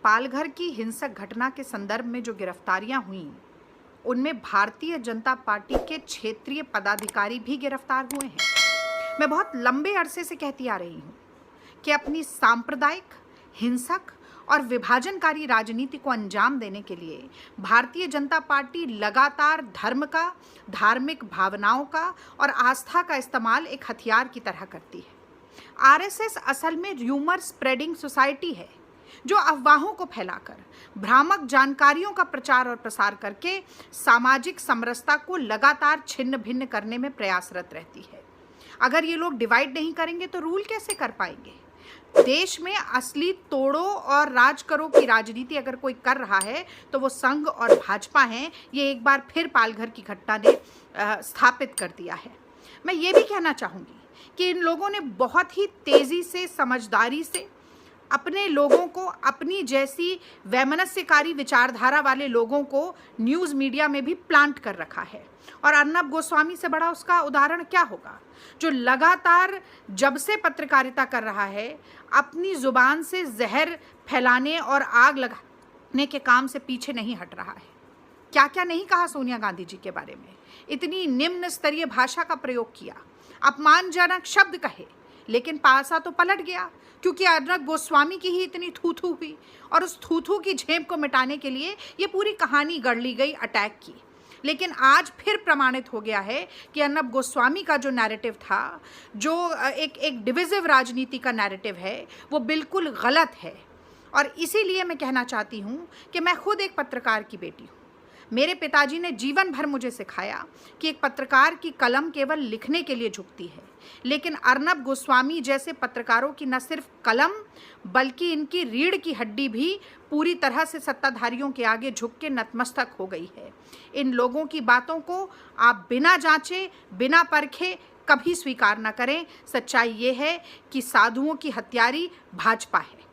पालघर की हिंसक घटना के संदर्भ में जो गिरफ्तारियां हुई, उनमें भारतीय जनता पार्टी के क्षेत्रीय पदाधिकारी भी गिरफ्तार हुए हैं। मैं बहुत लंबे अरसे से कहती आ रही हूं कि अपनी सांप्रदायिक, हिंसक और विभाजनकारी राजनीति को अंजाम देने के लिए भारतीय जनता पार्टी लगातार धर्म का, धार्मिक भावनाओं का और आस्था का इस्तेमाल एक हथियार की तरह करती है। आरएसएस असल में र्यूमर स्प्रेडिंग सोसाइटी है, जो अफवाहों को फैलाकर भ्रामक जानकारियों का प्रचार और प्रसार करके सामाजिक समरसता को लगातार छिन्न भिन्न करने में प्रयासरत रहती है। अगर ये लोग डिवाइड नहीं करेंगे तो रूल कैसे कर पाएंगे? देश में असली तोड़ो और राज करो की राजनीति अगर कोई कर रहा है तो वो संघ और भाजपा हैं। ये एक बार फिर पालघर की घटना ने स्थापित कर दिया है। मैं ये भी कहना चाहूँगी कि इन लोगों ने बहुत ही तेज़ी से, समझदारी से अपने लोगों को, अपनी जैसी वैमनस्यकारी विचारधारा वाले लोगों को न्यूज़ मीडिया में भी प्लांट कर रखा है। और अर्नब गोस्वामी से बड़ा उसका उदाहरण क्या होगा, जो लगातार जब से पत्रकारिता कर रहा है अपनी ज़ुबान से जहर फैलाने और आग लगाने के काम से पीछे नहीं हट रहा है। क्या क्या नहीं कहा सोनिया गांधी जी के बारे में, इतनी निम्न स्तरीय भाषा का प्रयोग किया, अपमानजनक शब्द कहे, लेकिन पासा तो पलट गया क्योंकि अर्नब गोस्वामी की ही इतनी थू-थू हुई और उस थू-थू की झेप को मिटाने के लिए ये पूरी कहानी गढ़ ली गई अटैक की। लेकिन आज फिर प्रमाणित हो गया है कि अर्नब गोस्वामी का जो नैरेटिव था, जो एक डिविजिव राजनीति का नैरेटिव है, वो बिल्कुल गलत है। और इसीलिए मैं कहना चाहती हूँ कि मैं खुद एक पत्रकार की बेटी हूँ। मेरे पिताजी ने जीवन भर मुझे सिखाया कि एक पत्रकार की कलम केवल लिखने के लिए झुकती है, लेकिन अर्नब गोस्वामी जैसे पत्रकारों की न सिर्फ कलम बल्कि इनकी रीढ़ की हड्डी भी पूरी तरह से सत्ताधारियों के आगे झुक के नतमस्तक हो गई है। इन लोगों की बातों को आप बिना जांचे, बिना परखे कभी स्वीकार न करें। सच्चाई ये है कि साधुओं की हत्यारी भाजपा है।